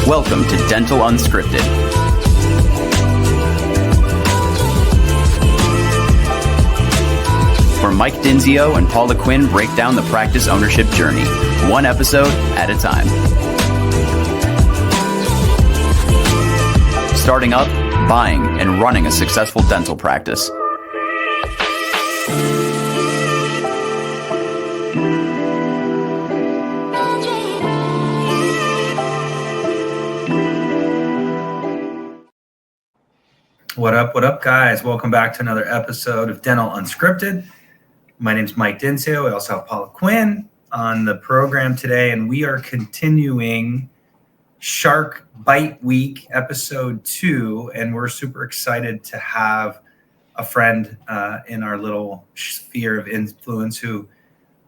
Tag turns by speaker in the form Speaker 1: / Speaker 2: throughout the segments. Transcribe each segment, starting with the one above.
Speaker 1: Welcome to Dental Unscripted. Where Mike Dinzio and Paula Quinn break down the practice ownership journey, one episode at a time. Starting up, buying, and running a successful dental practice.
Speaker 2: What up, guys? Welcome back to another episode of Dental Unscripted. My name's Mike Dinzio. We also have Paula Quinn on the program today, and we are continuing Shark Bite Week, episode 2, and we're super excited to have a friend in our little sphere of influence who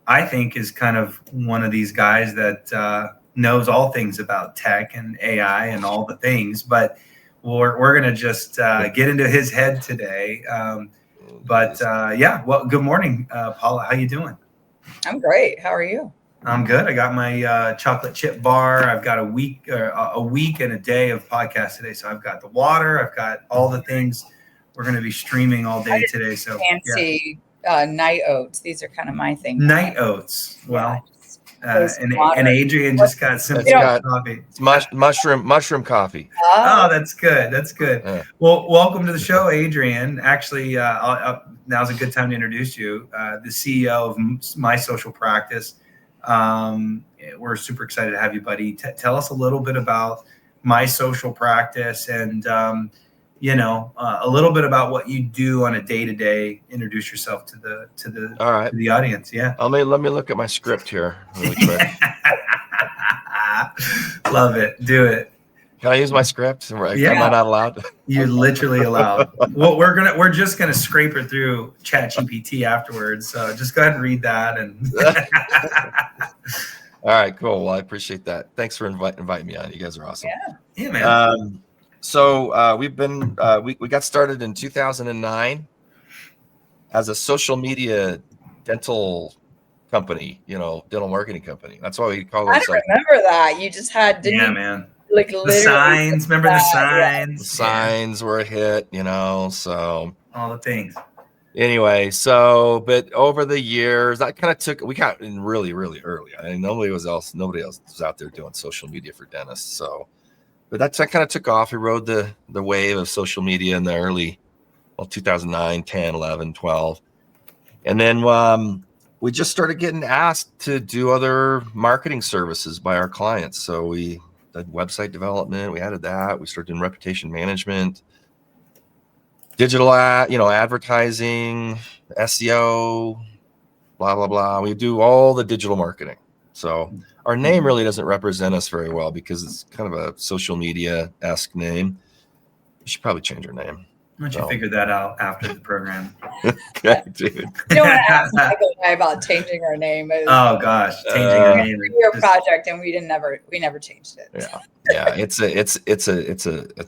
Speaker 2: I think is kind of one of these guys that knows all things about tech and AI and all the things, but we're going to just get into his head today. Well, good morning, Paula. How you doing?
Speaker 3: I'm great. How are you?
Speaker 2: I'm good. I got my chocolate chip bar. I've got a week and a day of podcast today. So I've got the water. I've got all the things. We're going to be streaming all day today. So
Speaker 3: fancy night oats. These are kind of my thing.
Speaker 2: Night oats. Well,
Speaker 3: yeah,
Speaker 2: and Adrian just got simple coffee.
Speaker 4: It's mushroom coffee.
Speaker 2: Oh, that's good. That's good.
Speaker 4: Yeah.
Speaker 2: Well, welcome to the show, Adrian. Actually, now's a good time to introduce you, the CEO of My Social Practice. We're super excited to have you, buddy. Tell us a little bit about My Social Practice and, a little bit about what you do on a day-to-day. Introduce yourself to the audience. Yeah.
Speaker 4: Let me look at my script here really quick.
Speaker 2: Love it. Do it.
Speaker 4: Can I use my script? Am I not allowed?
Speaker 2: You're literally allowed. Well, we're just gonna scrape it through ChatGPT afterwards. So just go ahead and read that. And
Speaker 4: all right, cool. Well, I appreciate that. Thanks for inviting me on. You guys are awesome.
Speaker 2: Yeah, man.
Speaker 4: So we've been we got started in 2009 as a social media dental company, dental marketing company. That's why we call it.
Speaker 3: I remember that. You just had
Speaker 2: man.
Speaker 3: Like
Speaker 2: the signs. Remember the signs?
Speaker 4: The signs were a hit, so
Speaker 2: all the things.
Speaker 4: Anyway, but over the years, that kind of we got in really, really early. I mean, nobody else was out there doing social media for dentists. So, but that kind of took off. We rode the wave of social media in the early, 2009, 10, 11, 12. And then we just started getting asked to do other marketing services by our clients. So we did website development. We added that. We started doing reputation management, digital advertising, SEO, blah, blah, blah. We do all the digital marketing. So our name really doesn't represent us very well because it's kind of a social media-esque name. We should probably change our name.
Speaker 2: Why don't you figure that out after the program?
Speaker 4: Okay, dude.
Speaker 3: You don't want to ask Michael and I about changing our name.
Speaker 2: Oh gosh, changing our name.
Speaker 3: Your project, and we never changed it.
Speaker 4: Yeah. It's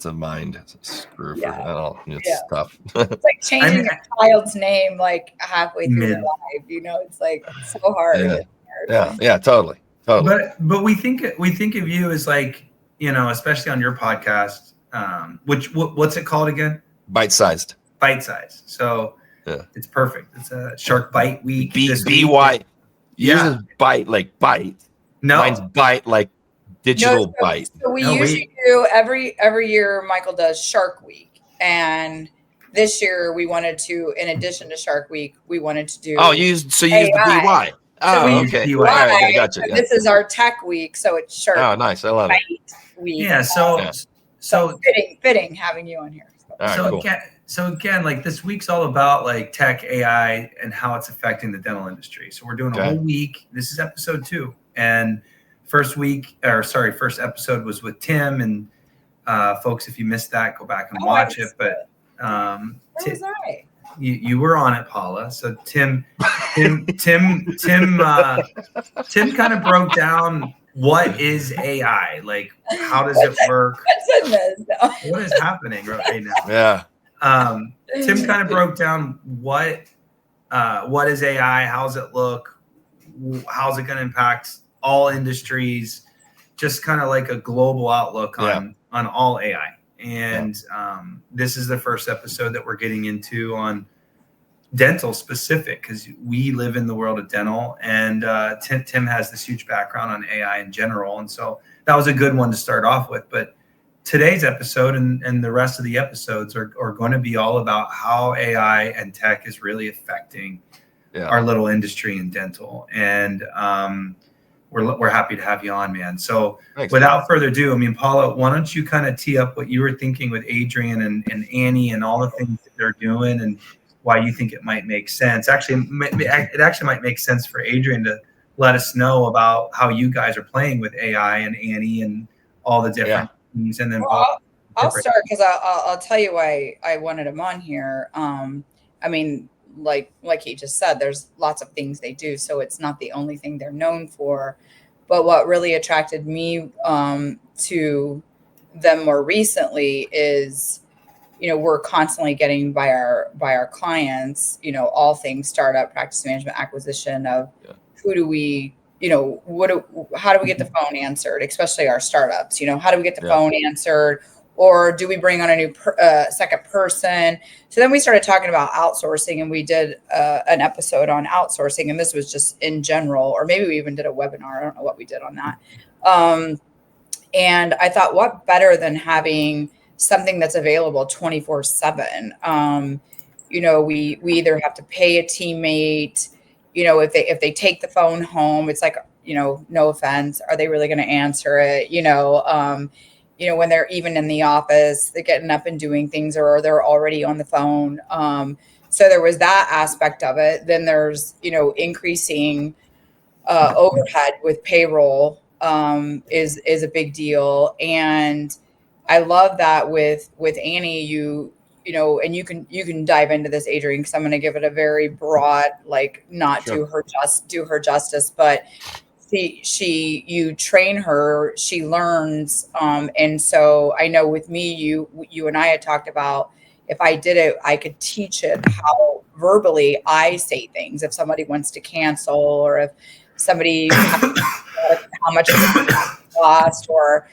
Speaker 4: a mind screw. It's tough.
Speaker 3: It's like changing a child's name like halfway through their life. It's like so hard.
Speaker 4: Yeah, totally.
Speaker 2: But we think of you as like, especially on your podcast, what's it called again?
Speaker 4: Bite-sized.
Speaker 2: So it's perfect. It's a Shark Bite Week.
Speaker 4: B-Y. Uses bite like bite.
Speaker 2: No.
Speaker 4: Mine's bite like digital bite.
Speaker 3: So we usually do every year Michael does Shark Week. And this year we wanted to, in addition to Shark Week, we wanted to do
Speaker 4: you use the BY. Oh, okay.
Speaker 2: BY.
Speaker 4: All right, I got you.
Speaker 3: This is our tech week, so it's Shark.
Speaker 4: Oh, nice. I love
Speaker 3: Bite
Speaker 4: it.
Speaker 3: Week.
Speaker 2: Yeah, so
Speaker 3: fitting having you on here.
Speaker 2: So again, like this week's all about like tech, AI, and how it's affecting the dental industry. So we're doing a whole week. This is episode 2, and first episode was with Tim. And folks, if you missed that, go back and watch it. But
Speaker 3: where was I?
Speaker 2: You were on it, Paula. So Tim kind of broke down what is AI, like how does it work? What is happening right now?
Speaker 4: Yeah.
Speaker 2: Tim kind of broke down what is AI, how does it look, how's it going to impact all industries, just kind of like a global outlook on all AI. And this is the first episode that we're getting into on dental specific, because we live in the world of dental, and Tim has this huge background on AI in general. And so that was a good one to start off with. But today's episode and the rest of the episodes are going to be all about how AI and tech is really affecting our little industry in dental. And we're happy to have you on, man. So without further ado, I mean, Paula, why don't you kind of tee up what you were thinking with Adrian and Annie and all the things that they're doing, and why you think it might make sense. Actually, it actually might make sense for Adrian to let us know about how you guys are playing with AI and Annie and all the different things. And then
Speaker 3: I'll start, because I'll tell you why I wanted him on here. I mean, like he just said, there's lots of things they do, so it's not the only thing they're known for. But what really attracted me to them more recently is, we're constantly getting by our clients, all things startup, practice management, acquisition of who do we, how do we get the phone answered, especially our startups, how do we get the phone answered, or do we bring on a new second person? So then we started talking about outsourcing, and we did an episode on outsourcing, and this was just in general, or maybe we even did a webinar. I don't know what we did on that. And I thought, what better than having something that's available 24/7. We either have to pay a teammate, if they take the phone home, it's like, no offense, are they really going to answer it? When they're even in the office, they're getting up and doing things, or they're already on the phone. So there was that aspect of it. Then there's, increasing overhead with payroll is a big deal. And I love that with Annie, and you can dive into this, Adrian, because I'm going to give it a very broad, do her justice, but you train her, she learns. And so I know with me, you and I had talked about, if I did it, I could teach it how verbally I say things. If somebody wants to cancel, or if somebody, how much it cost, or,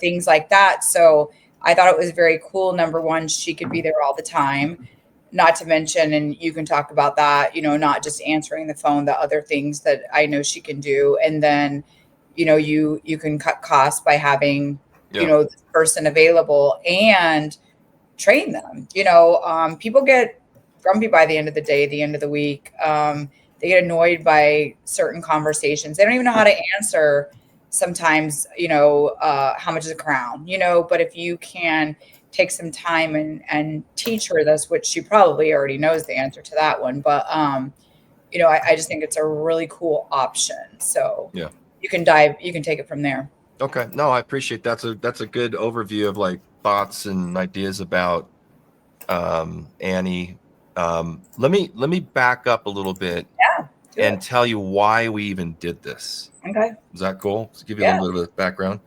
Speaker 3: things like that. So I thought it was very cool. Number one, she could be there all the time, not to mention, and you can talk about that, not just answering the phone, the other things that I know she can do. And then, you can cut costs by having, this person available and train them. People get grumpy by the end of the day, the end of the week. They get annoyed by certain conversations. They don't even know how to answer sometimes, how much is a crown, but if you can take some time and teach her this, which she probably already knows the answer to that one, but I just think it's a really cool option. So you can take it from there.
Speaker 4: Okay. No, I appreciate that's a good overview of thoughts and ideas about Annie. Let me back up a little bit and tell you why we even did this.
Speaker 3: Okay.
Speaker 4: Is that cool? To give you a little bit of background.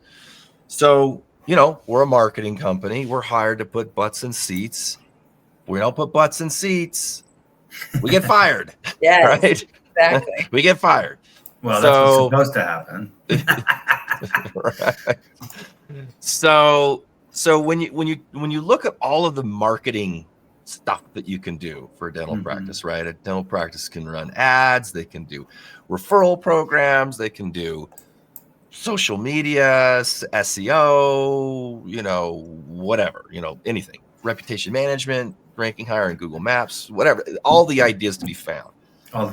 Speaker 4: So, we're a marketing company. We're hired to put butts in seats. We don't put butts in seats, we get fired.
Speaker 3: Yes,
Speaker 4: right?
Speaker 3: Exactly.
Speaker 4: We get fired.
Speaker 2: Well, that's what's supposed to happen.
Speaker 4: Right. So when you look at all of the marketing stuff that you can do for a dental practice, right? A dental practice can run ads, they can do referral programs, they can do social media, SEO, whatever, anything, reputation management, ranking higher in Google Maps, whatever, all the ideas to be found.
Speaker 2: All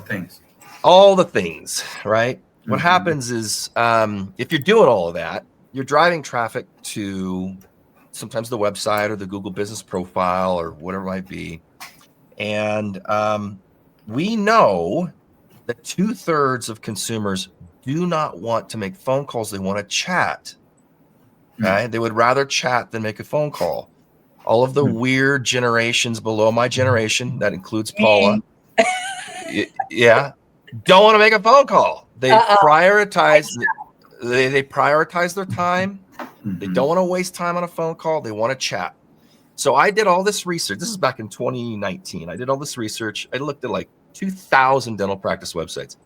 Speaker 2: the things,
Speaker 4: right? What happens is, if you're doing all of that, you're driving traffic to sometimes the website or the Google business profile or whatever it might be. And we know that 2/3 of consumers do not want to make phone calls. They want to chat. Okay? They would rather chat than make a phone call. All of the weird generations below my generation, that includes Paula, don't want to make a phone call. They prioritize they prioritize their time. They don't want to waste time on a phone call. They want to chat. So I did all this research. This is back in 2019. I did all this research. I looked at 2,000 dental practice websites.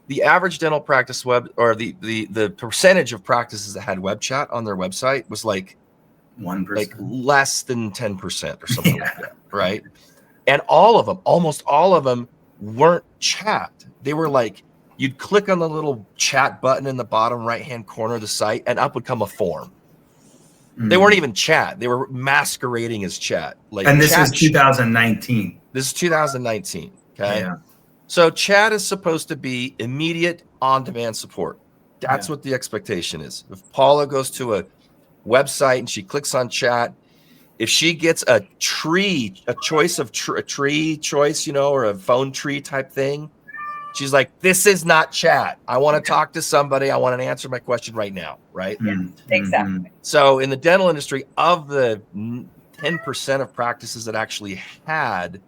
Speaker 4: the average dental practice the percentage of practices that had web chat on their website was like
Speaker 2: 1%,
Speaker 4: like less than 10% or something like that, right? And almost all of them weren't chat. They were like, you'd click on the little chat button in the bottom right-hand corner of the site and up would come a form. They weren't even chat. They were masquerading as chat. Like,
Speaker 2: and this
Speaker 4: chat,
Speaker 2: is 2019.
Speaker 4: This is 2019. Okay.
Speaker 2: Yeah.
Speaker 4: So chat is supposed to be immediate on-demand support. That's what the expectation is. If Paula goes to a website and she clicks on chat, if she gets a tree choice, or a phone tree type thing, she's like, this is not chat. I want to talk to somebody. I want to answer my question right now. Right.
Speaker 3: Yeah, exactly.
Speaker 4: So in the dental industry, of the 10% of practices that actually had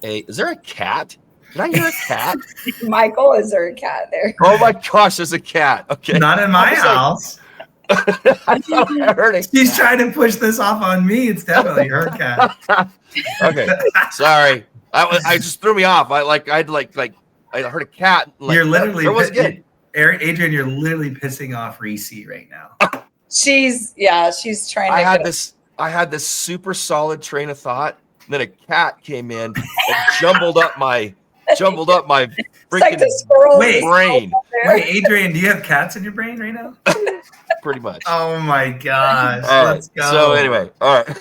Speaker 4: is there a cat? Did I hear a cat?
Speaker 3: Michael, is there a cat there?
Speaker 4: Oh my gosh, there's a cat. Okay.
Speaker 2: Not in my house.
Speaker 4: I thought I heard it.
Speaker 2: She's trying to push this off on me. It's definitely her cat.
Speaker 4: Okay. Sorry. I just threw me off. I heard a cat. Like,
Speaker 2: You're literally
Speaker 4: Adrian,
Speaker 2: you're literally pissing off Reese right now.
Speaker 3: She's trying to
Speaker 4: I had this super solid train of thought. And then a cat came in and jumbled up my freaking brain.
Speaker 2: Wait, Adrian, do you have cats in your brain right now?
Speaker 4: Pretty much.
Speaker 2: Oh my gosh.
Speaker 4: Let's go. So anyway, all right.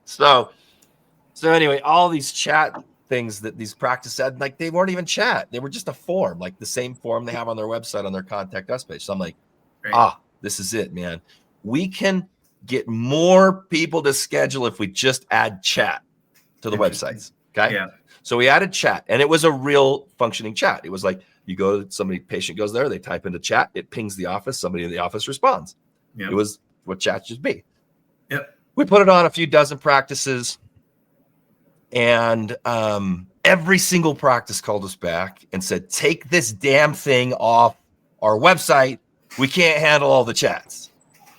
Speaker 4: so anyway, all these chat things that these practices had, like, they weren't even chat. They were just a form, like the same form they have on their website on their contact us page. So I'm like, this is it, man. We can get more people to schedule if we just add chat to the websites. Okay.
Speaker 2: Yeah.
Speaker 4: So we added chat, and it was a real functioning chat. It was like, you go, patient goes there, they type into chat, it pings the office, somebody in the office responds. Yep. It was what chat should be.
Speaker 2: Yep.
Speaker 4: We put it on a few dozen practices, and every single practice called us back and said, take this damn thing off our website. We can't handle all the chats.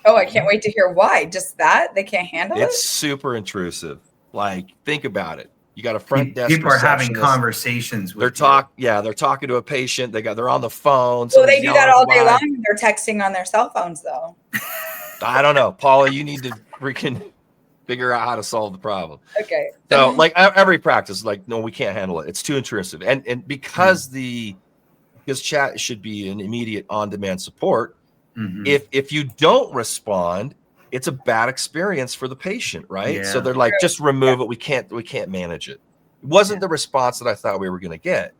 Speaker 3: Oh, I can't wait to hear why. Just that? They can't handle it?
Speaker 4: It's super intrusive. Like, think about it. You got a front desk.
Speaker 2: People are having conversations with
Speaker 4: they're talking to a patient. They're on the phone.
Speaker 3: So they do that all day long. They're texting on their cell phones, though.
Speaker 4: I don't know, Paula. You need to freaking figure out how to solve the problem.
Speaker 3: Okay.
Speaker 4: So, like, every practice, like, no, we can't handle it. It's too intrusive, and because chat should be an immediate on-demand support. Mm-hmm. If you don't respond, it's a bad experience for the patient, right? Yeah. So they're like, just remove it. We can't manage it. It wasn't the response that I thought we were going to get.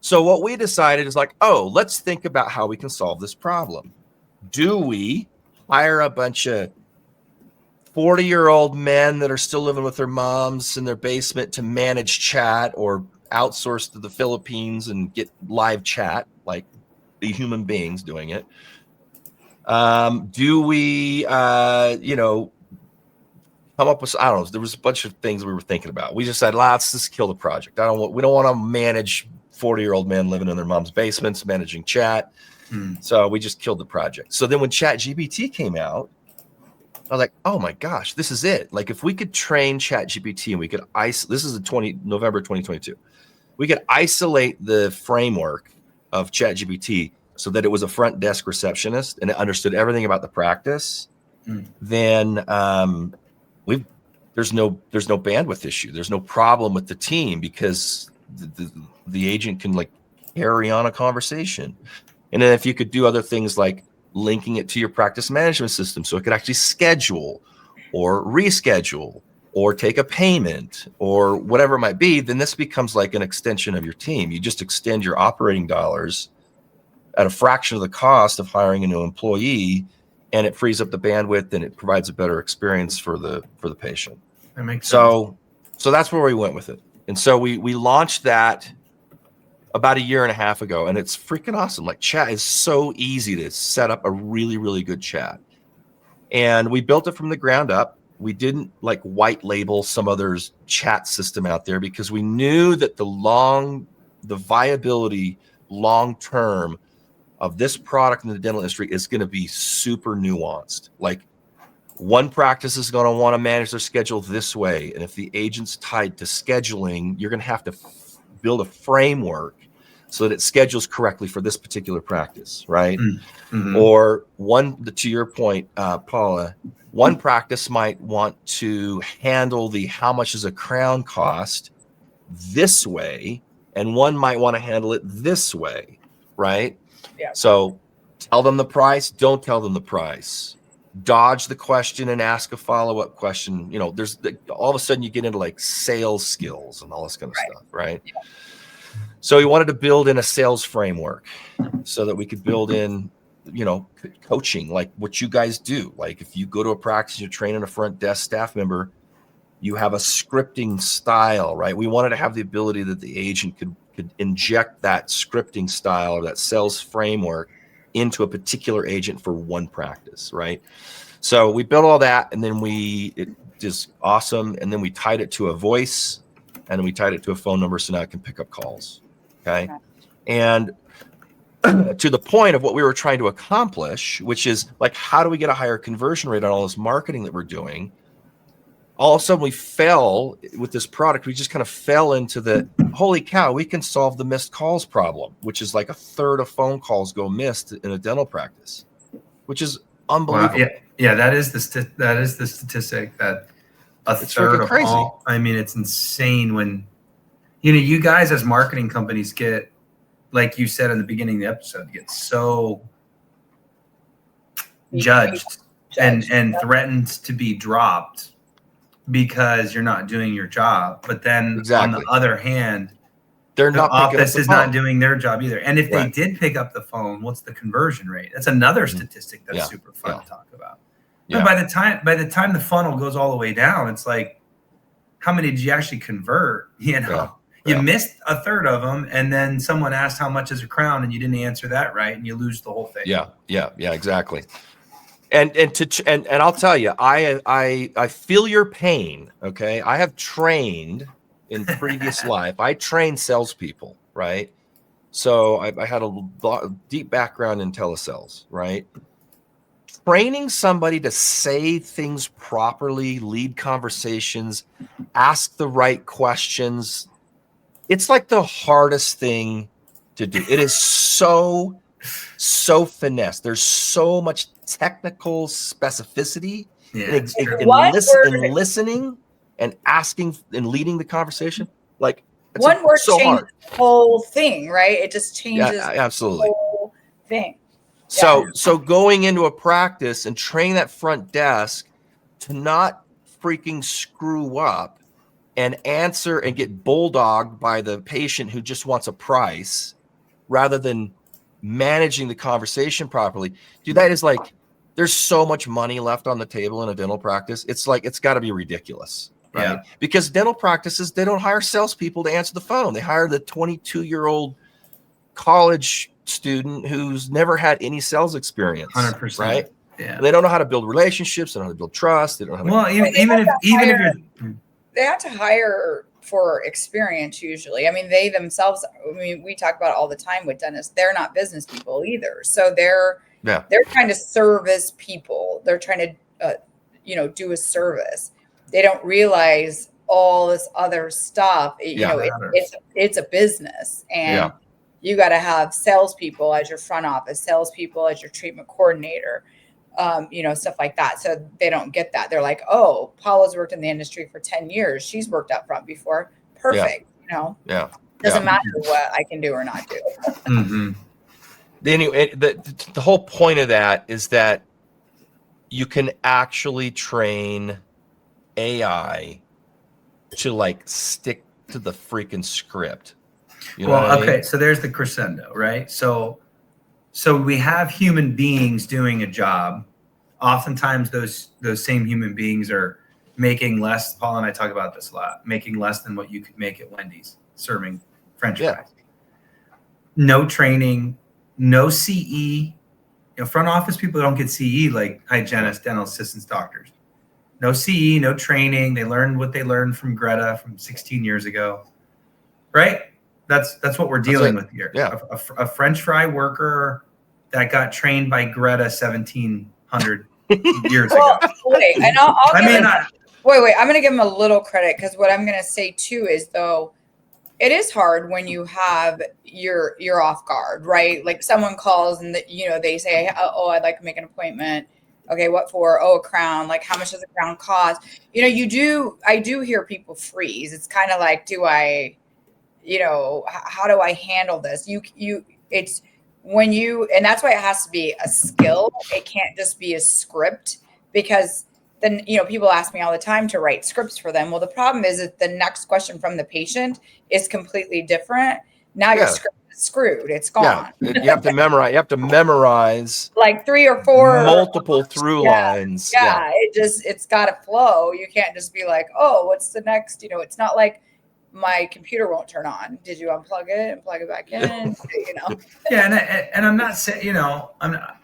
Speaker 4: So what we decided is like, let's think about how we can solve this problem. Do we hire a bunch of 40-year-old men that are still living with their moms in their basement to manage chat, or outsource to the Philippines and get live chat, like the human beings doing it? Do we, come up with, I don't know, there was a bunch of things we were thinking about. We just said, let's just kill the project. We don't want to manage 40-year-old men living in their mom's basements, managing chat. So we just killed the project. So then when ChatGPT came out, I was like, oh my gosh, this is it. Like, if we could train ChatGPT and we could this is November 2022. We could isolate the framework of ChatGPT so that it was a front desk receptionist and it understood everything about the practice, then there's no bandwidth issue. There's no problem with the team, because the agent can, like, carry on a conversation. And then if you could do other things like linking it to your practice management system so it could actually schedule or reschedule or take a payment or whatever it might be, then this becomes like an extension of your team. You just extend your operating dollars at a fraction of the cost of hiring a new employee, and it frees up the bandwidth and it provides a better experience for the patient.
Speaker 2: That makes sense.
Speaker 4: So that's where we went with it. And so we launched that about a year and a half ago, and it's freaking awesome. Like, chat is so easy to set up a really, really good chat. And we built it from the ground up. We didn't like white label some other's chat system out there, because we knew that the viability long-term of this product in the dental industry is going to be super nuanced. Like, one practice is going to want to manage their schedule this way. And if the agent's tied to scheduling, you're going to have to build a framework so that it schedules correctly for this particular practice, right?
Speaker 2: Mm-hmm.
Speaker 4: Or to your point, Paula, one practice might want to handle the how much does a crown cost this way, and one might want to handle it this way, right?
Speaker 3: Yeah.
Speaker 4: So tell them the price, don't tell them the price. Dodge the question and ask a follow-up question. There's all of a sudden you get into like sales skills and all this kind of stuff, right?
Speaker 3: Yeah.
Speaker 4: So we wanted to build in a sales framework so that we could build in, coaching, like what you guys do. Like if you go to a practice, you're training a front desk staff member, you have a scripting style, right? We wanted to have the ability that the agent could inject that scripting style or that sales framework into a particular agent for one practice, right? So we built all that, and then it just awesome. And then we tied it to a voice, and then we tied it to a phone number so now it can pick up calls. Okay. And to the point of what we were trying to accomplish, which is like, how do we get a higher conversion rate on all this marketing that we're doing? All of a sudden we fell with this product. We just kind of fell into the, holy cow, we can solve the missed calls problem, which is like a third of phone calls go missed in a dental practice, which is unbelievable.
Speaker 2: Wow. Yeah. That is the statistic that
Speaker 4: It's
Speaker 2: third
Speaker 4: freaking
Speaker 2: of
Speaker 4: crazy.
Speaker 2: all. I mean, it's insane when, you guys as marketing companies get, like you said in the beginning of the episode, get so judged and threatened to be dropped because you're not doing your job. But then on the other hand,
Speaker 4: they're
Speaker 2: the
Speaker 4: not
Speaker 2: office is
Speaker 4: phone.
Speaker 2: Not doing their job either. And if
Speaker 4: Right.
Speaker 2: they did pick up the phone, what's the conversion rate? That's another statistic that's super fun to talk about.
Speaker 4: Yeah.
Speaker 2: But by the time the funnel goes all the way down, it's like, how many did you actually convert? You missed a third of them, and then someone asked how much is a crown, and you didn't answer that right, and you lose the whole thing.
Speaker 4: Yeah, exactly. And I'll tell you, I feel your pain. Okay, I have trained in previous life. I trained salespeople, right? So I had a deep background in telesales, right? Training somebody to say things properly, lead conversations, ask the right questions. It's like the hardest thing to do. It is so finesse. There's so much technical specificity in listening and asking and leading the conversation. Like
Speaker 3: one word
Speaker 4: so
Speaker 3: changes
Speaker 4: hard.
Speaker 3: the whole thing, right? It just changes
Speaker 4: absolutely.
Speaker 3: the whole thing.
Speaker 4: So going into a practice and training that front desk to not freaking screw up and answer and get bulldogged by the patient who just wants a price rather than managing the conversation properly. Dude, that is like, there's so much money left on the table in a dental practice. It's like, it's got to be ridiculous, right?
Speaker 2: Yeah.
Speaker 4: Because dental practices, they don't hire salespeople to answer the phone. They hire the 22-year-old college student who's never had any sales experience.
Speaker 2: 100%.
Speaker 4: Right?
Speaker 2: Yeah.
Speaker 4: They don't know how to build relationships. They don't know how to build trust. They don't know how to
Speaker 2: even if you're,
Speaker 3: they have to hire for experience usually. I mean, they themselves, we talk about it all the time with dentists. They're not business people either. So they're trying to service people. They're trying to, do a service. They don't realize all this other stuff. It's a business, and you got to have salespeople as your front office, salespeople as your treatment coordinator. Stuff like that. So they don't get that. They're like, oh, Paula's worked in the industry for 10 years. She's worked up front before. Perfect. Doesn't matter what I can do or not do.
Speaker 2: Mm-hmm.
Speaker 4: Anyway, the whole point of that is that you can actually train AI to like stick to the freaking script. You know what I mean?
Speaker 2: So there's the crescendo, right? So we have human beings doing a job. Oftentimes those same human beings are making less. Paul and I talk about this a lot, making less than what you could make at Wendy's serving French fries. No training, no CE. Front office people don't get CE like hygienists, dental assistants, doctors. No CE, no training. They learned what they learned from Greta from 16 years ago, right? That's what we're dealing with here.
Speaker 4: Yeah.
Speaker 2: A French fry worker that got trained by Greta 1700 years ago.
Speaker 3: Wait, and wait. I'm going to give him a little credit because what I'm going to say too is though, It is hard when you have you're off guard, right? Like someone calls and they say, "Oh, I'd like to make an appointment." Okay, what for? Oh, a crown. Like, how much does a crown cost? I do hear people freeze. It's kind of like, do I, how do I handle this? It's and that's why it has to be a skill. It can't just be a script, because then, people ask me all the time to write scripts for them. Well, the problem is that the next question from the patient is completely different. Now your script is screwed. It's gone.
Speaker 4: Yeah, you have to memorize. You have to memorize
Speaker 3: like 3 or 4
Speaker 4: multiple through lines.
Speaker 3: Yeah, it's got to flow. You can't just be like, oh, what's the next? It's not like my computer won't turn on. Did you unplug it and plug it back in?
Speaker 2: Yeah, and I'm not saying, I'm not.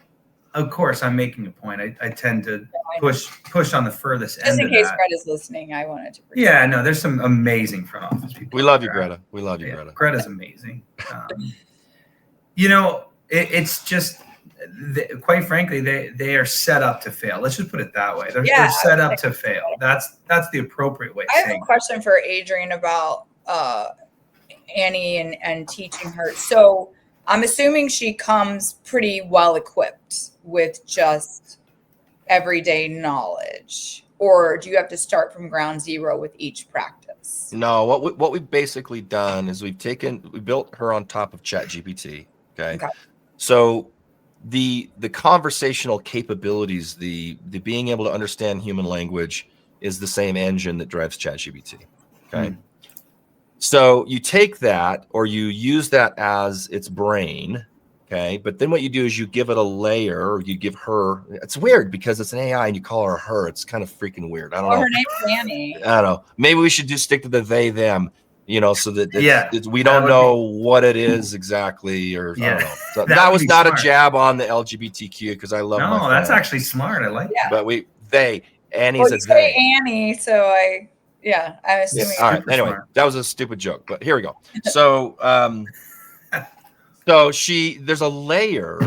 Speaker 2: Of course, I'm making a point. I tend to push on the furthest end.
Speaker 3: Just in
Speaker 2: of
Speaker 3: case
Speaker 2: that.
Speaker 3: Greta's listening, I wanted to.
Speaker 2: Yeah, no, there's some amazing front office people.
Speaker 4: We love you, Greta. We love you, Greta.
Speaker 2: Greta's amazing. It's just, quite frankly, they are set up to fail. Let's just put it that way. They're set up to fail. That's the appropriate way.
Speaker 3: I have a question for Adrian about Annie and teaching her. So I'm assuming she comes pretty well equipped with just everyday knowledge, or do you have to start from ground zero with each practice?
Speaker 4: No, what we've basically done is we built her on top of ChatGPT. Okay. So the conversational capabilities, the being able to understand human language is the same engine that drives ChatGPT. Okay. So you take that, or you use that as its brain, okay? But then what you do is you give it a layer, or you give her. It's weird because it's an AI and you call her her. It's kind of freaking weird. I don't know.
Speaker 3: Her name's Annie.
Speaker 4: I don't know. Maybe we should just stick to the they them, so that we don't know what it is exactly, or I don't know. So that was not smart. A jab on the LGBTQ, because I love.
Speaker 2: No, that's actually smart. I like that.
Speaker 4: But Annie's a they.
Speaker 3: Annie, so I'm assuming.
Speaker 4: All right. Anyway, that was a stupid joke, but here we go. So, there's a layer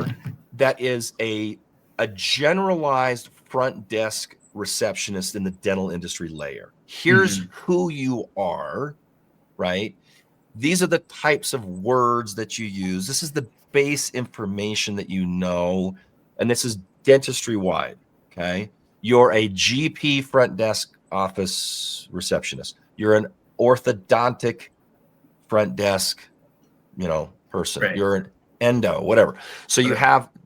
Speaker 4: that is a generalized front desk receptionist in the dental industry layer. Here's who you are, right? These are the types of words that you use. This is the base information that you know, and this is dentistry wide. Okay, you're a GP front desk office receptionist. You're an orthodontic front desk, person. Right. You're an endo, whatever. So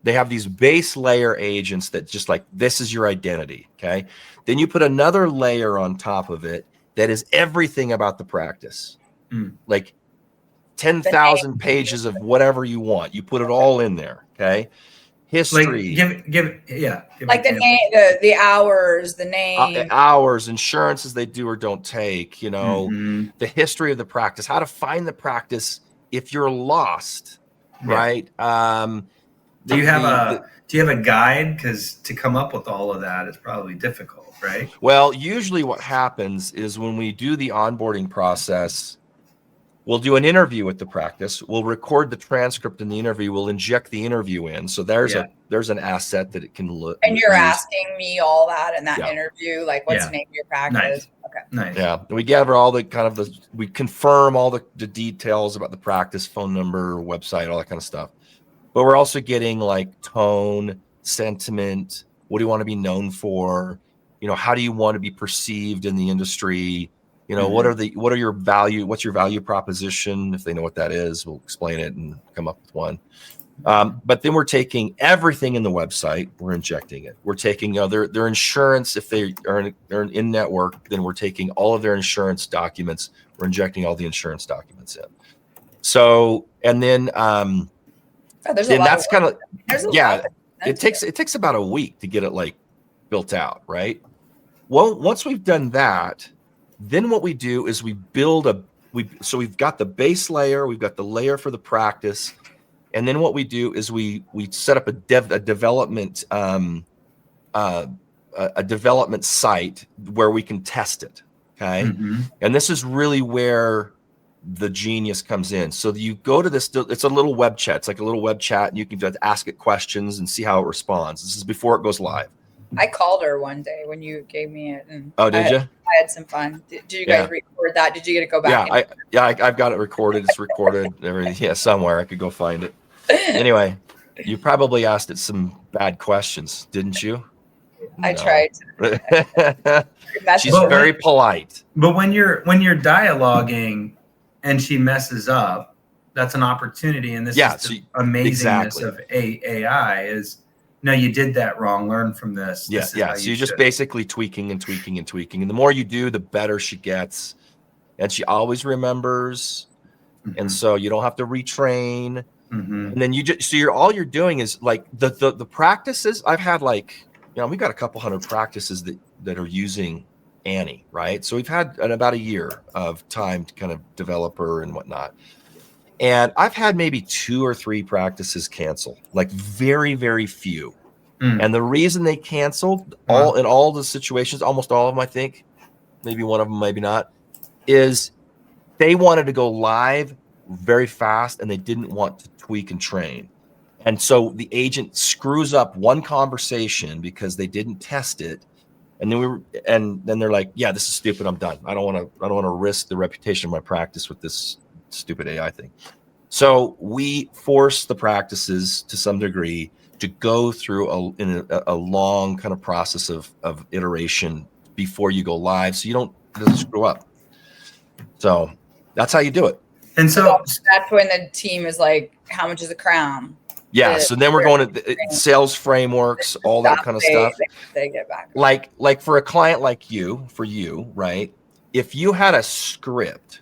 Speaker 4: they have these base layer agents that just like, this is your identity. Okay. Then you put another layer on top of it that is everything about the practice. Like 10,000 pages of whatever you want. You put it all in there. Okay. History.
Speaker 2: Like, give
Speaker 3: like the name, the hours, the name,
Speaker 4: hours, insurances they do or don't take, the history of the practice, how to find the practice if you're lost, right?
Speaker 2: Do you have a guide? Because to come up with all of that is probably difficult, right?
Speaker 4: Well, usually what happens is when we do the onboarding process, we'll do an interview with the practice. We'll record the transcript in the interview. We'll inject the interview in. So there's an asset that it can look.
Speaker 3: And you're asking me all that in that interview, like what's the name of your practice?
Speaker 2: Nice.
Speaker 3: Okay.
Speaker 2: Nice.
Speaker 4: Yeah. We gather all the we confirm all the details about the practice, phone number, website, all that kind of stuff. But we're also getting like tone, sentiment. What do you want to be known for? How do you want to be perceived in the industry? What are your value? What's your value proposition? If they know what that is, we'll explain it and come up with one. But then we're taking everything in the website. We're injecting it. We're taking their insurance. If they're in network, then we're taking all of their insurance documents. We're injecting all the insurance documents in. So, and then that's kind of It takes about a week to get it like built out, right? Well, once we've done that, then what we do is we build so we've got the base layer, we've got the layer for the practice, and then what we do is we set up a development site where we can test it. Okay, and this is really where the genius comes in. So you go to this, it's a little web chat. It's like a little web chat, and you can just ask it questions and see how it responds. This is before it goes live.
Speaker 3: I called her one day when you gave me it. And
Speaker 4: did you?
Speaker 3: I had some fun. Did you guys record that? Did you get to go back?
Speaker 4: I've got it recorded. It's recorded. Everything. Yeah, somewhere I could go find it. Anyway, you probably asked it some bad questions, didn't you?
Speaker 3: I tried.
Speaker 4: She's very polite.
Speaker 2: But when you're dialoguing and she messes up, that's an opportunity. And this is the amazingness of AI is, no, you did that wrong. Learn from this.
Speaker 4: Yeah, yeah. So you're just basically tweaking and tweaking and tweaking. And the more you do, the better she gets. And she always remembers. Mm-hmm. And so you don't have to retrain. Mm-hmm. And then all you're doing is like the practices. I've had we've got a couple hundred practices that are using Annie, right? So we've had about a year of time to kind of develop her and whatnot. And I've had maybe 2 or 3 practices cancel, like very, very few. And the reason they canceled in all the situations, almost all of them, I think, maybe one of them, maybe not, is they wanted to go live very fast and they didn't want to tweak and train. And so the agent screws up one conversation because they didn't test it. And then they're like, yeah, this is stupid. I'm done. I don't want to risk the reputation of my practice with this stupid AI thing. So we force the practices to some degree to go through a long kind of process of iteration before you go live, so it doesn't screw up. So that's how you do it.
Speaker 2: And so
Speaker 3: that's when the team is like, how much is a crown?
Speaker 4: Yeah. So then we're going to sales frameworks, all that kind of stuff.
Speaker 3: They get back.
Speaker 4: Like for a client like you, right? If you had a script,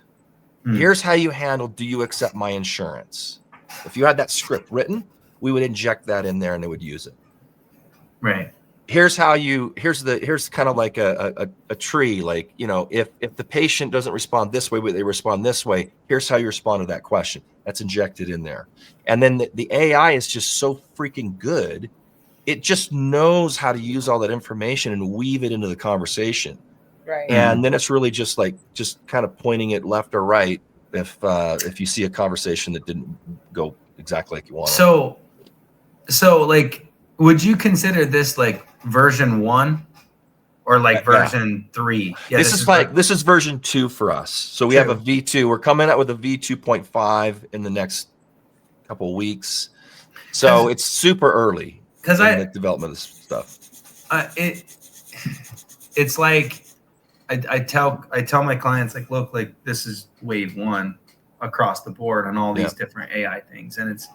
Speaker 4: here's how you handle, do you accept my insurance? If you had that script written, we would inject that in there and they would use it.
Speaker 2: Right.
Speaker 4: Here's kind of like a tree. Like, if the patient doesn't respond this way, but they respond this way, here's how you respond to that question. That's injected in there. And then the AI is just so freaking good. It just knows how to use all that information and weave it into the conversation.
Speaker 3: Right.
Speaker 4: And then it's really just kind of pointing it left or right if you see a conversation that didn't go exactly like you wanted.
Speaker 2: So like, would you consider this like version 1 or like version 3? Yeah,
Speaker 4: this is version 2 for us. So we have a V2. We're coming out with a V2.5 in the next couple of weeks. So it's super early in the development of this stuff.
Speaker 2: It's like I tell my clients, like, look, like this is wave 1 across the board on all these different AI things, and it's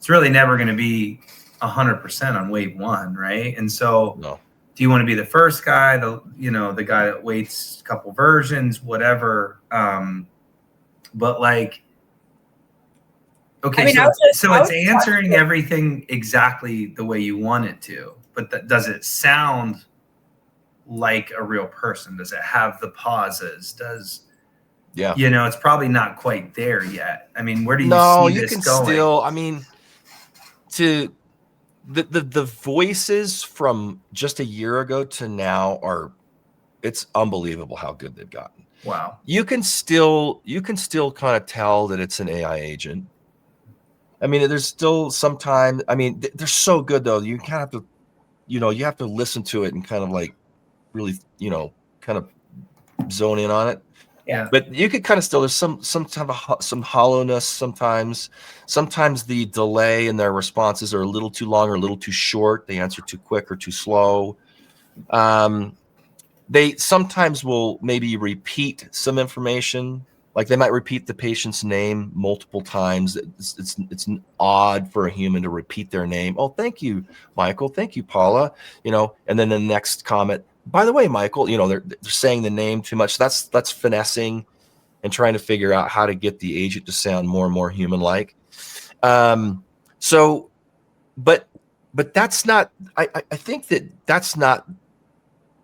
Speaker 2: really never going to be 100% on wave 1, right? And so, do you want to be the first guy, the guy that waits a couple versions, whatever? But like, okay, so it's answering everything exactly the way you want it to, but does it sound like a real person? Does it have the pauses? It's probably not quite there yet. I mean, where do you see this going?
Speaker 4: Still, I mean, to the voices from just a year ago to now it's unbelievable how good they've gotten.
Speaker 2: Wow.
Speaker 4: You can still kind of tell that it's an AI agent. I mean, there's still sometimes, I mean, they're so good though. You kind of have to, you have to listen to it and kind of like really, kind of zone in on it.
Speaker 2: Yeah.
Speaker 4: But you could kind of still, there's some hollowness sometimes. Sometimes the delay in their responses are a little too long or a little too short. They answer too quick or too slow. They sometimes will maybe repeat some information. Like they might repeat the patient's name multiple times. It's odd for a human to repeat their name. Oh, thank you, Michael. Thank you, Paula. And then the next comment, by the way, Michael, they're saying the name too much. That's finessing and trying to figure out how to get the agent to sound more and more human-like. So, but that's not, I think that's not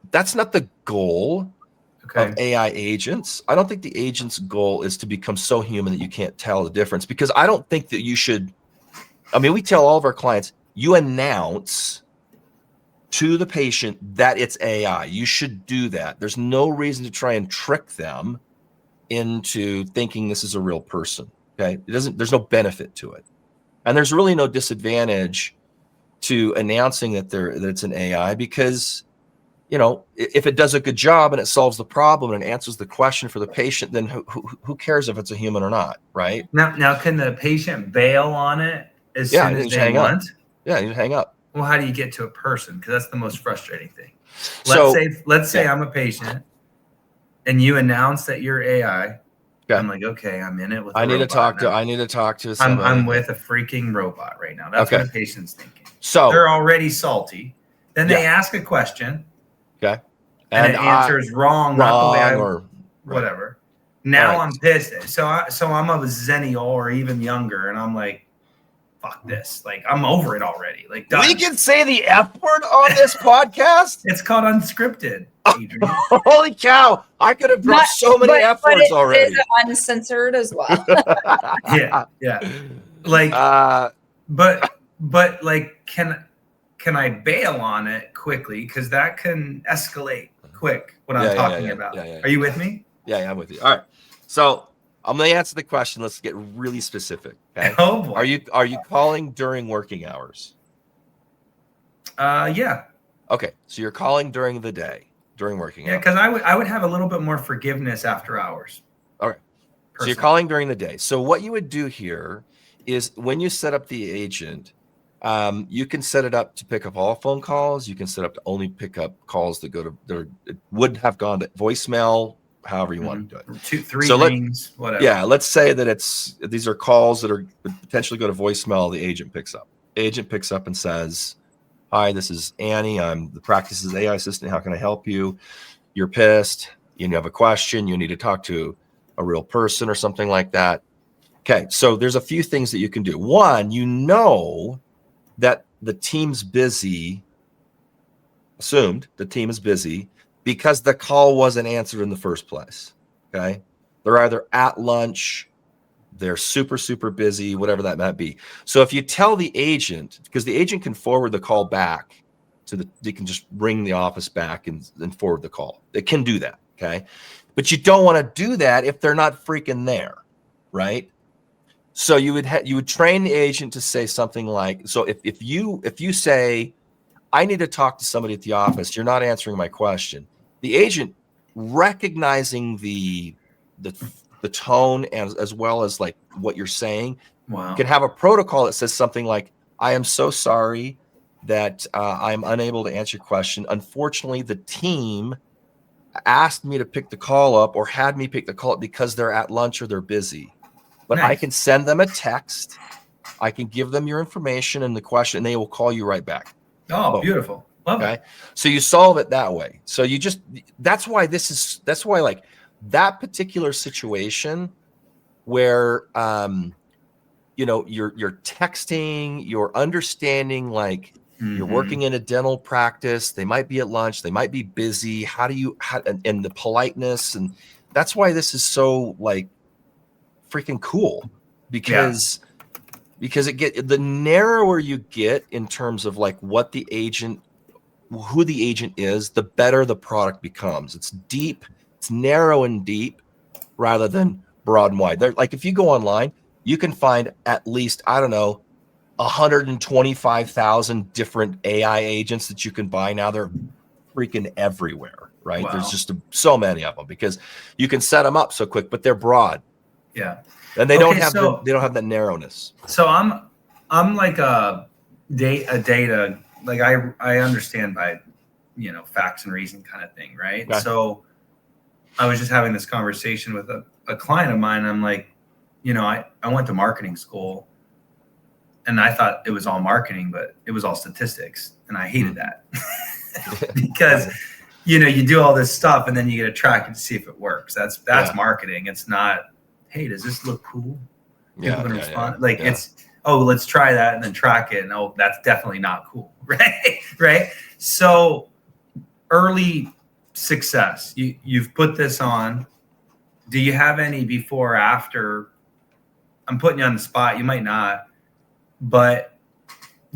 Speaker 4: the goal of AI agents. I don't think the agent's goal is to become so human that you can't tell the difference, because I don't think that you should, we tell all of our clients, you announce to the patient that it's AI. You should do that. There's no reason to try and trick them into thinking this is a real person. Okay. There's no benefit to it. And there's really no disadvantage to announcing that it's an AI, because if it does a good job and it solves the problem and answers the question for the patient, then who cares if it's a human or not, right?
Speaker 2: Now can the patient bail on it as soon as they want?
Speaker 4: Yeah, you just hang up.
Speaker 2: Well, how do you get to a person? Because that's the most frustrating thing. Let's say I'm a patient and you announce that you're AI. Okay. I'm like, okay, I'm in it with
Speaker 4: I need to talk to somebody.
Speaker 2: I'm with a freaking robot right now. That's what a patient's thinking.
Speaker 4: So
Speaker 2: they're already salty. Then they ask a question.
Speaker 4: Okay.
Speaker 2: And it answers wrong, not the way or whatever. Now I'm pissed. So I'm of a Zennial or even younger, and I'm like, fuck this. Like, I'm over it already. Like, done.
Speaker 4: We can say the F word on this podcast.
Speaker 2: It's called Unscripted, Adrian.
Speaker 4: Holy cow. I could have dropped so many F words already.
Speaker 3: Is uncensored as well.
Speaker 2: Yeah. Like, but like, can I bail on it quickly? Because that can escalate quick. What I'm talking about. Are you with me?
Speaker 4: Yeah, I'm with you. All right. So I'm going to answer the question. Let's get really specific. Okay.
Speaker 2: Oh boy.
Speaker 4: Are you calling during working hours?
Speaker 2: Yeah.
Speaker 4: Okay. So you're calling during the day, during working hours.
Speaker 2: Yeah, because I would have a little bit more forgiveness after hours.
Speaker 4: All right. So you're calling during the day. So what you would do here is when you set up the agent, you can set it up to pick up all phone calls. You can set up to only pick up calls that it would have gone to voicemail, however you want to do it.
Speaker 2: 2, 3 rings, whatever.
Speaker 4: Yeah, let's say that these are calls that are potentially go to voicemail. The agent picks up. Agent picks up and says, "Hi, this is Annie. I'm the practice's AI assistant. How can I help you? You're pissed. You have a question. You need to talk to a real person or something like that." Okay, so there's a few things that you can do. One, that the team's busy, assumed the team is busy because the call wasn't answered in the first place. Okay. They're either at lunch, they're super, super busy, whatever that might be. So if you tell the agent, because the agent can forward the call back they can just ring the office back and forward the call. They can do that. Okay. But you don't want to do that if they're not freaking there. Right. So you would train the agent to say something like, so if you say, "I need to talk to somebody at the office, you're not answering my question," the agent, recognizing the tone as well as like what you're saying, can have a protocol that says something like, "I am so sorry that I'm unable to answer your question. Unfortunately, the team asked me to pick the call up or had me pick the call up because they're at lunch or they're busy. But nice. I can send them a text. I can give them your information and the question, and they will call you right back."
Speaker 2: Oh, beautiful. Love it.
Speaker 4: So you solve it that way. So that's why like that particular situation where, you're texting, you're understanding, like you're working in a dental practice. They might be at lunch. They might be busy. And the politeness. And that's why this is so like freaking cool because the narrower you get in terms of like who the agent is, the better the product becomes. It's deep, it's narrow and deep rather than broad and wide. Like if you go online, you can find at least, 125,000 different AI agents that you can buy now. They're freaking everywhere, right? Wow. There's just so many of them because you can set them up so quick, but they're broad.
Speaker 2: Yeah.
Speaker 4: And they don't have that narrowness. So
Speaker 2: I'm like a data, like I understand by, facts and reason kind of thing. Right. Okay. So I was just having this conversation with a client of mine. I'm like, I went to marketing school and I thought it was all marketing, but it was all statistics. And I hated that because, you do all this stuff and then you get to track it to see if it works. That's marketing. It's not, "Hey, does this look cool?" Respond. Like it's, "Oh, let's try that," and then track it. And that's definitely not cool. Right. Right. So early success, you've put this on. Do you have any before or after? I'm putting you on the spot. You might not, but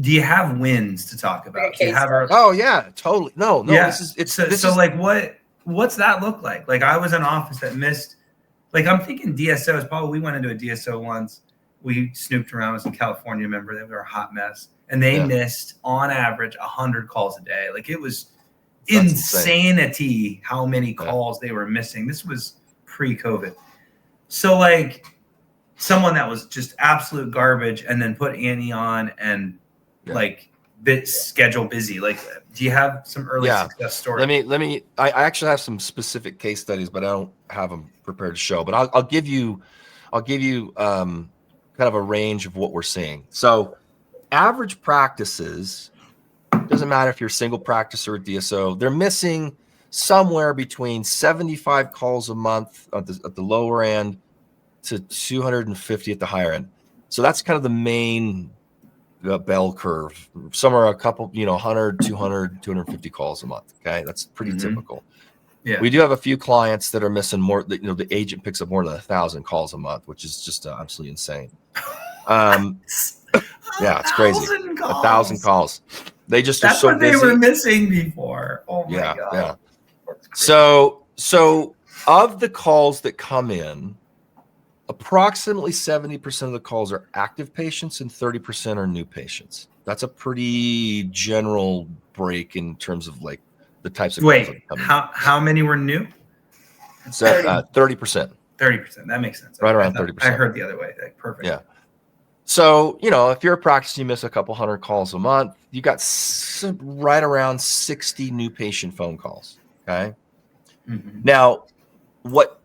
Speaker 2: do you have wins to talk about? Do you have
Speaker 4: oh yeah, totally. No.
Speaker 2: Yeah. What's that look like? Like I was in an office that missed, like I'm thinking DSOs, probably we went into a DSO once. We snooped around with some California member. They were a hot mess. And they missed on average 100 calls a day. Like it was insanity how many calls they were missing. This was pre-COVID. So like someone that was just absolute garbage and then put Annie on and like schedule busy. Like, do you have some early success stories?
Speaker 4: I actually have some specific case studies, but I don't have them prepared to show, but I'll give you kind of a range of what we're seeing. So average practices, doesn't matter if you're a single practice or a DSO, they're missing somewhere between 75 calls a month at the lower end to 250 at the higher end. So that's kind of the main bell curve. Somewhere a couple, 100, 200, 250 calls a month. Okay. That's pretty typical. Yeah. We do have a few clients that are missing more, the agent picks up more than 1,000 calls a month, which is just absolutely insane. Yeah, it's crazy. 1,000 calls. They just
Speaker 2: That's
Speaker 4: are so
Speaker 2: what they
Speaker 4: busy.
Speaker 2: were missing before. Oh my God.
Speaker 4: Yeah. So of the calls that come in, approximately 70% of the calls are active patients and 30% are new patients. That's a pretty general break in terms of like the types of calls that come in.
Speaker 2: How many were new?
Speaker 4: So 30%.
Speaker 2: 30%. That makes sense.
Speaker 4: Right around 30%.
Speaker 2: I heard the other way. Like, perfect.
Speaker 4: Yeah. So, if you're a practice, you miss a couple hundred calls a month, you got right around 60 new patient phone calls. Okay. Mm-hmm. Now, what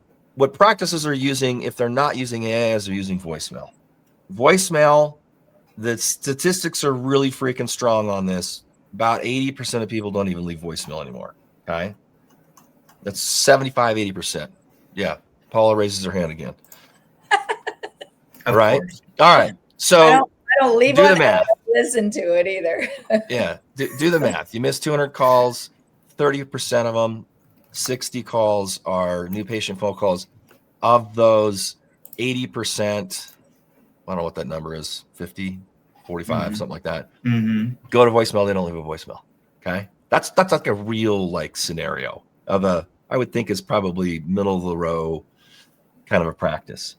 Speaker 4: practices are using, if they're not using AI, is they're using voicemail. Voicemail, the statistics are really freaking strong on this. About 80% of people don't even leave voicemail anymore. Okay. That's 75, 80%. Yeah. Paula raises her hand again. Right. Course. All right. So
Speaker 3: I don't leave
Speaker 4: do
Speaker 3: one
Speaker 4: the math.
Speaker 3: I don't listen to it either.
Speaker 4: Yeah. Do the math. You miss 200 calls, 30% of them, 60 calls are new patient phone calls. Of those, 80%, I don't know what that number is, 50, 45, something like that. Mm-hmm. Go to voicemail. They don't leave a voicemail. Okay. That's like a real like scenario of I would think is probably middle of the row kind of a practice.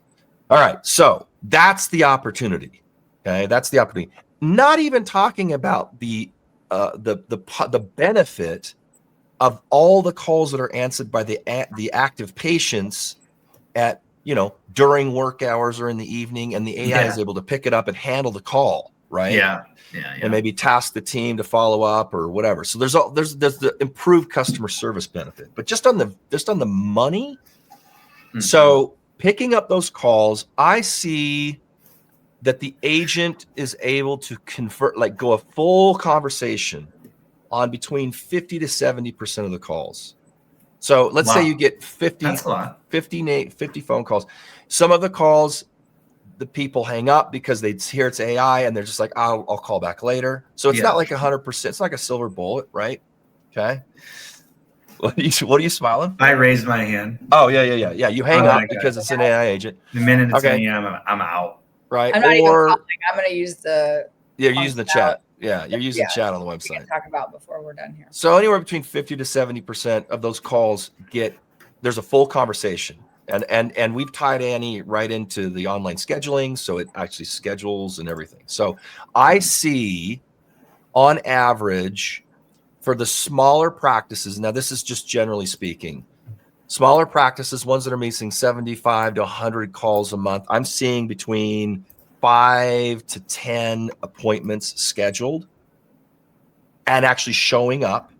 Speaker 4: All right. So that's the opportunity. Okay. That's the opportunity. Not even talking about the benefit of all the calls that are answered by the active patients at, during work hours or in the evening, and the AI is able to pick it up and handle the call. Right. Yeah. And maybe task the team to follow up or whatever. So there's the improved customer service benefit, but just on the money. Mm-hmm. So picking up those calls, I see that the agent is able to convert, like go a full conversation on between 50 to 70% of the calls. So let's say you get 50 phone calls. Some of the calls, the people hang up because they hear it's AI and they're just like, I'll call back later. So it's not like 100%. It's like a silver bullet, right? Okay. What are you smiling?
Speaker 2: I raised my hand.
Speaker 4: Oh, yeah. You hang up because it's an AI agent.
Speaker 2: The minute it's saying I'm out.
Speaker 4: Right.
Speaker 3: I'm not even calling. I'm going to use the.
Speaker 4: You're using the chat. Yeah, you're using chat on the website.
Speaker 3: We can talk about before we're done here.
Speaker 4: So anywhere between 50 to 70% of those calls there's a full conversation. And we've tied Annie right into the online scheduling, so it actually schedules and everything. So I see on average for the smaller practices, now this is just generally speaking, smaller practices, ones that are missing 75 to 100 calls a month, I'm seeing between 5 to 10 appointments scheduled and actually showing up.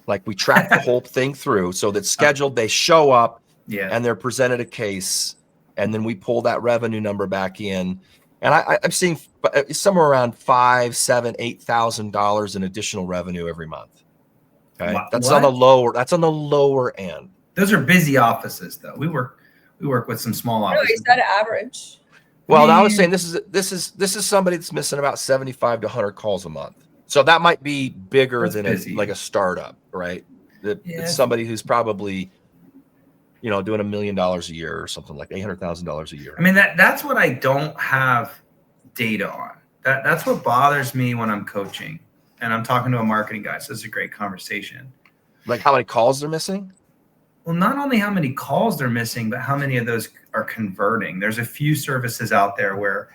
Speaker 4: Like we track the whole thing through so that scheduled, they show up and they're presented a case, and then we pull that revenue number back in. And I'm seeing somewhere around $5,000, $7,000, $8,000 in additional revenue every month. Okay, that's on the lower end.
Speaker 2: Those are busy offices, though. We work with some small offices.
Speaker 3: No, you said average.
Speaker 4: Well, I was saying this is somebody that's missing about 75 to 100 calls a month. So that might be bigger than a startup, right? It's somebody who's probably, doing $1 million a year or something like $800,000 a year.
Speaker 2: I mean, that's what I don't have data on. That's what bothers me when I'm coaching and I'm talking to a marketing guy. So this is a great conversation.
Speaker 4: Like how many calls they're missing?
Speaker 2: Well, not only how many calls they're missing, but how many of those are converting. There's a few services out there where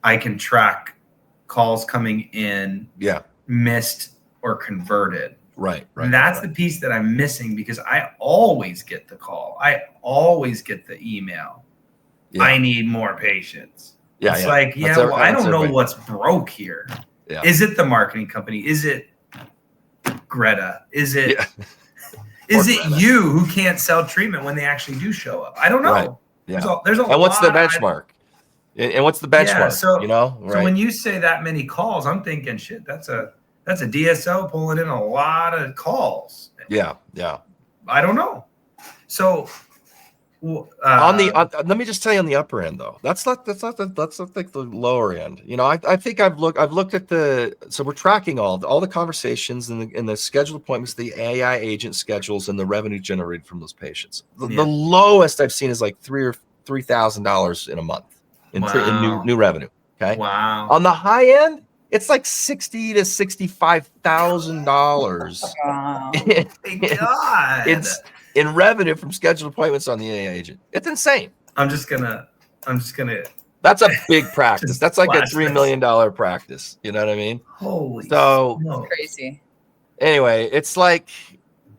Speaker 2: I can track calls coming in, missed or converted.
Speaker 4: Right.
Speaker 2: And that's the piece that I'm missing, because I always get the call. I always get the email.
Speaker 4: Yeah.
Speaker 2: I need more patients.
Speaker 4: Yeah,
Speaker 2: it's
Speaker 4: yeah.
Speaker 2: like,
Speaker 4: That's
Speaker 2: well, I don't know
Speaker 4: everybody.
Speaker 2: what's broke here.
Speaker 4: Yeah.
Speaker 2: Is it the marketing company? Is it Greta? Is it is it
Speaker 4: Greta.
Speaker 2: you who can't sell treatment when they actually do show up? I don't know.
Speaker 4: Right. Yeah.
Speaker 2: There's a
Speaker 4: and what's the
Speaker 2: lot
Speaker 4: benchmark? And what's the benchmark?
Speaker 2: so,
Speaker 4: Right.
Speaker 2: So when you say that many calls, I'm thinking, shit, that's a DSO pulling in a lot of calls.
Speaker 4: Yeah.
Speaker 2: I don't know. So
Speaker 4: let me just tell you, on the upper end though, that's like the lower end. I think I've looked at so we're tracking all the conversations and the scheduled appointments, the AI agent schedules, and the revenue generated from those patients. The lowest I've seen is like $3,000 in a month in new revenue. Okay.
Speaker 2: Wow.
Speaker 4: On the high end, it's like $60,000 to $65,000.
Speaker 2: Wow. God.
Speaker 4: It's in revenue from scheduled appointments on the AI agent. It's insane.
Speaker 2: I'm just gonna.
Speaker 4: That's a big practice. That's like a $3 million practice. You know what I mean?
Speaker 2: Holy.
Speaker 4: So
Speaker 3: crazy.
Speaker 4: Anyway, it's like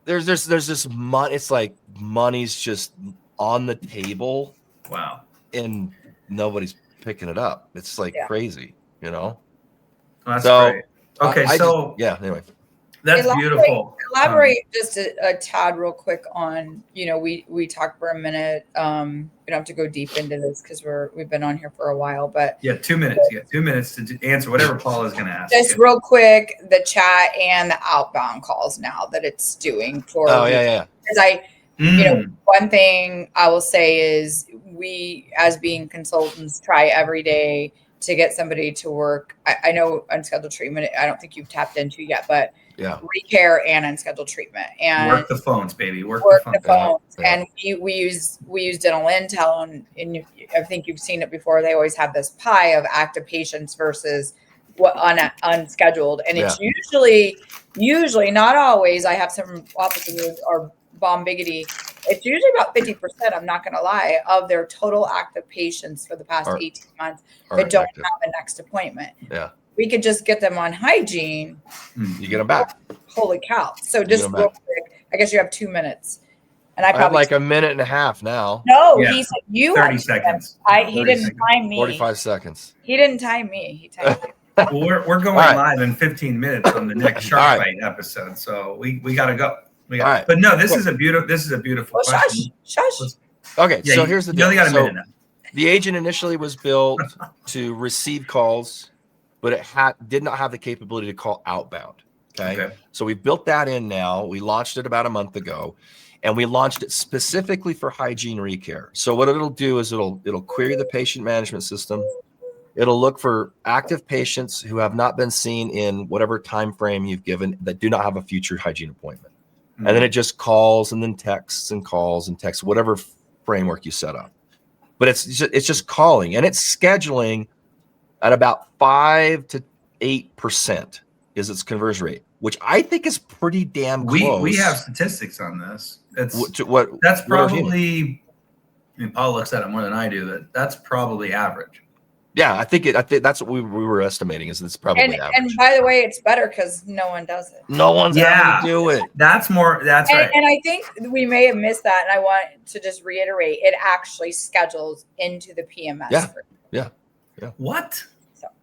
Speaker 4: there's this money. It's like money's just on the table.
Speaker 2: Wow.
Speaker 4: And nobody's picking it up. It's like crazy.
Speaker 2: That's great. Okay,
Speaker 4: anyway.
Speaker 2: That's beautiful.
Speaker 3: Elaborate just a tad real quick on, we talked for a minute. We don't have to go deep into this because we've been on here for a while, but
Speaker 2: 2 minutes. You got 2 minutes to answer whatever Paul is going to ask.
Speaker 3: Just real quick, the chat and the outbound calls now that it's doing for.
Speaker 4: Oh yeah.
Speaker 3: Because one thing I will say is we, as being consultants, try every day to get somebody to work. I know unscheduled treatment, I don't think you've tapped into yet, but Recare and unscheduled treatment, and
Speaker 2: work the phones, baby. Work the
Speaker 3: phones. And we use dental intel, and I think you've seen it before. They always have this pie of active patients versus what unscheduled, and it's usually not always. I have some offices who are bomb biggity. It's usually about 50%, I'm not going to lie, of their total active patients for the past 18 months that don't have a next appointment.
Speaker 4: Yeah.
Speaker 3: We could just get them on Hygiene.
Speaker 4: You get them back.
Speaker 3: Holy cow. So just real quick, I guess you have 2 minutes. And I
Speaker 4: have like a minute and a half now.
Speaker 3: No, he said you
Speaker 2: 30 seconds.
Speaker 3: He didn't time me.
Speaker 4: 45 seconds.
Speaker 3: He didn't time me. He timed me.
Speaker 2: Well, we're going live in 15 minutes on the next Shark Bite episode. So we got to go. But no, this is a beautiful question.
Speaker 3: Shush.
Speaker 4: Okay, so here's the deal.
Speaker 2: You only got a minute now.
Speaker 4: The agent initially was built to receive calls, but it did not have the capability to call outbound. Okay. So we built that in now. We launched it about a month ago, and we launched it specifically for Hygiene Recare. So what it'll do is it'll query the patient management system. It'll look for active patients who have not been seen in whatever time frame you've given that do not have a future hygiene appointment. And then it just calls and then texts and calls and texts, whatever framework you set up. But it's just calling, and it's scheduling at about 5 to 8% is its conversion rate, which I think is pretty damn close.
Speaker 2: We have statistics on this. That's
Speaker 4: what
Speaker 2: probably. I mean, Paul looks at it more than I do. That's probably average.
Speaker 4: Yeah, I think that's what we were estimating is it's probably average.
Speaker 3: And by the way, it's better because no one does it.
Speaker 4: No one's having to do it.
Speaker 2: That's right.
Speaker 3: And I think we may have missed that. And I want to just reiterate, it actually schedules into the PMS.
Speaker 4: Yeah.
Speaker 2: What?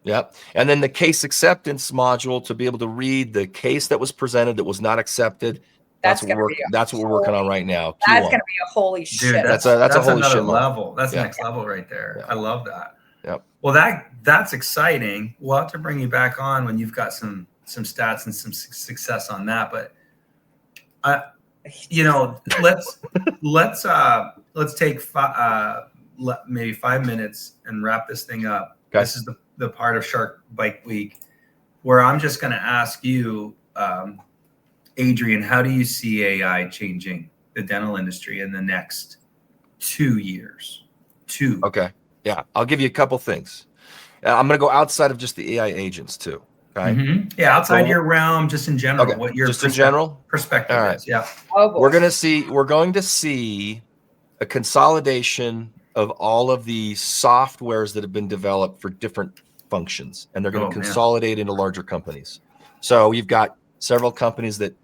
Speaker 4: Yep. And then the case acceptance module to be able to read the case that was presented that was not accepted. That's what we're working on right now.
Speaker 3: That's going to be a holy shit.
Speaker 2: Dude, that's a holy shit level. That's next level right there. Yeah. I love that.
Speaker 4: Yep.
Speaker 2: Well, that's exciting. We'll have to bring you back on when you've got some stats and some success on that. But let's take maybe 5 minutes and wrap this thing up. Okay. This is the part of Shark Bite Week where I'm just going to ask you, Adrian, how do you see AI changing the dental industry in the next 2 years?
Speaker 4: Okay. Yeah, I'll give you a couple things. I'm going to go outside of just the AI agents too. Okay.
Speaker 2: Mm-hmm. Yeah, outside your realm, just in general.
Speaker 4: Okay.
Speaker 2: What your perspective
Speaker 4: All right.
Speaker 2: is. Yeah.
Speaker 4: We're going to see a consolidation of all of the softwares that have been developed for different functions, and they're going to consolidate into larger companies. So you've got several companies that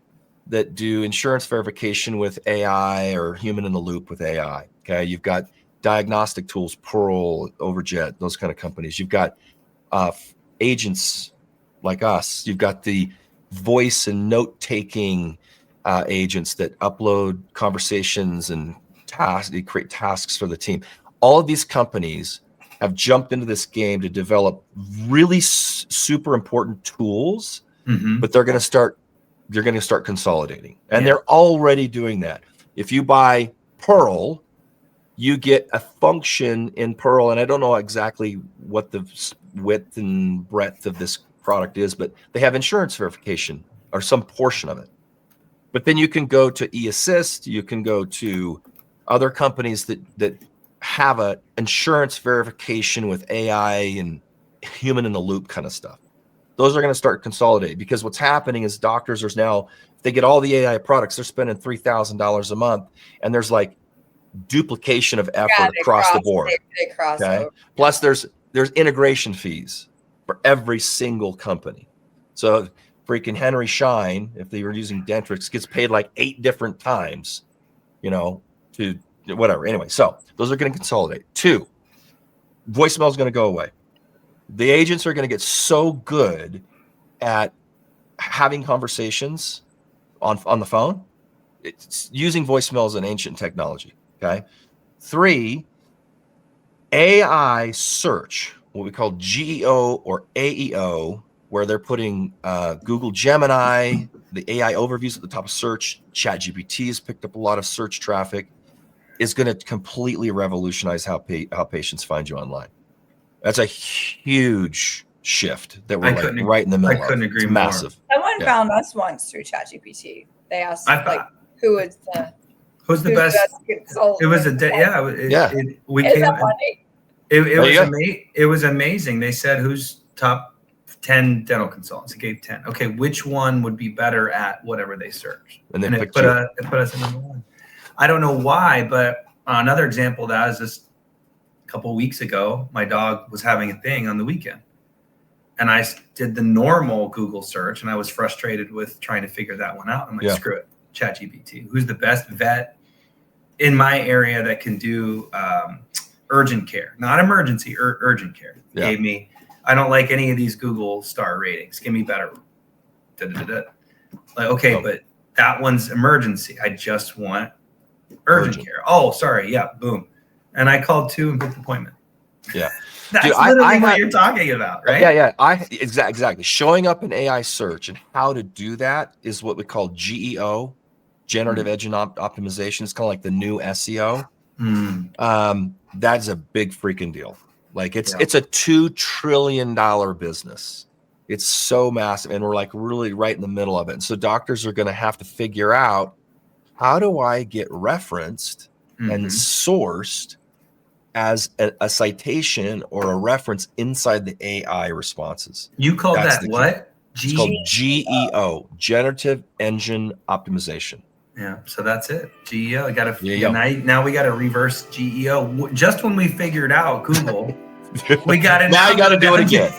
Speaker 4: that do insurance verification with AI or human in the loop with AI. Okay, you've got diagnostic tools, Pearl, Overjet, those kind of companies. You've got agents like us. You've got the voice and note-taking agents that upload conversations and tasks. They create tasks for the team. All of these companies have jumped into this game to develop really super important tools, but they're going to start consolidating, and they're already doing that. If you buy Pearl, you get a function in Pearl, and I don't know exactly what the width and breadth of this product is, but they have insurance verification or some portion of it. But then you can go to eAssist, you can go to other companies that have a insurance verification with AI and human in the loop kind of stuff. Those are going to start consolidating, because what's happening is doctors are now, if they get all the AI products, they're spending $3,000 a month, and there's like duplication of effort across the board.
Speaker 3: They cross over.
Speaker 4: Plus there's integration fees for every single company. So freaking Henry Schein, if they were using Dentrix, gets paid like 8 different times, to whatever. Anyway, so those are going to consolidate. 2, voicemail is going to go away. The agents are going to get so good at having conversations on the phone. It's using voicemail as an ancient technology. Okay. 3, AI search, what we call GEO or AEO, where they're putting Google Gemini, the AI overviews at the top of search. ChatGPT has picked up a lot of search traffic, is going to completely revolutionize how patients find you online. That's a huge shift that we're right in the middle of.
Speaker 2: I couldn't agree
Speaker 4: more. Massive.
Speaker 3: Someone found us once through ChatGPT. They asked who's the
Speaker 2: best consultant? It was It was amazing. They said who's top 10 dental consultants. It gave 10. Okay, which one would be better at whatever they searched? And it put us in number 1. I don't know why, but another example of that is this. A couple of weeks ago, my dog was having a thing on the weekend, and I did the normal Google search, and I was frustrated with trying to figure that one out. I'm like, screw it, ChatGPT. Who's the best vet in my area that can do urgent care, not emergency, urgent care? Gave me, I don't like any of these Google star ratings. Give me better. Like, okay, but that one's emergency. I just want urgent care. Oh, sorry. Yeah, boom. And I called 2 and booked an appointment. Yeah. That's literally what you're talking about, right?
Speaker 4: Yeah. Exactly. Showing up in AI search, and how to do that is what we call GEO, generative engine optimization. It's kind of like the new SEO. That's a big freaking deal. Like it's a $2 trillion business. It's so massive, and we're like really right in the middle of it. And so doctors are going to have to figure out, how do I get referenced and sourced as a citation or a reference inside the AI responses?
Speaker 2: You called that what?
Speaker 4: It's called GEO, generative engine optimization.
Speaker 2: Yeah, so that's it. GEO. Now we got to reverse GEO. Just when we figured out Google, we got it.
Speaker 4: Now you got to do it again.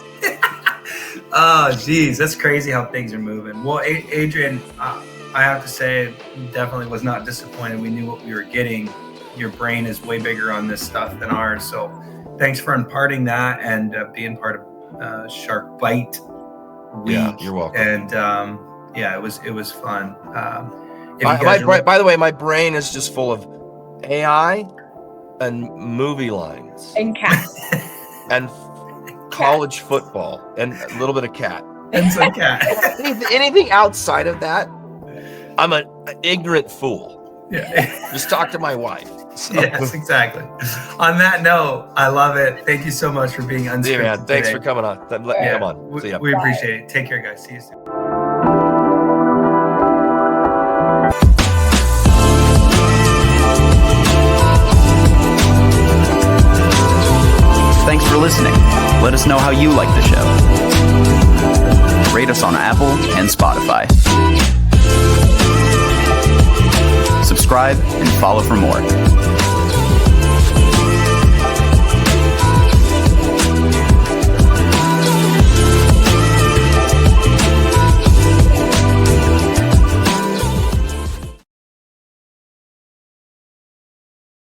Speaker 2: Oh, geez, that's crazy how things are moving. Well, Adrian, I have to say, definitely was not disappointed. We knew what we were getting. Your brain is way bigger on this stuff than ours. So thanks for imparting that and being part of Shark Bite Week.
Speaker 4: Yeah, you're welcome.
Speaker 2: And it was fun.
Speaker 4: By the way, my brain is just full of AI and movie lines
Speaker 3: and cats
Speaker 4: and college football and a little bit of cat.
Speaker 2: And some cat.
Speaker 4: Anything outside of that, I'm an ignorant fool.
Speaker 2: Yeah.
Speaker 4: Just talk to my wife. So.
Speaker 2: Yes, exactly. On that note, I love it. Thank you so much for being unscripted.
Speaker 4: Yeah, man. Thanks for coming on. Let me come on. See ya.
Speaker 2: We appreciate it. Take care, guys. See you soon.
Speaker 1: Thanks for listening. Let us know how you like the show. Rate us on Apple and Spotify. Subscribe and follow for more.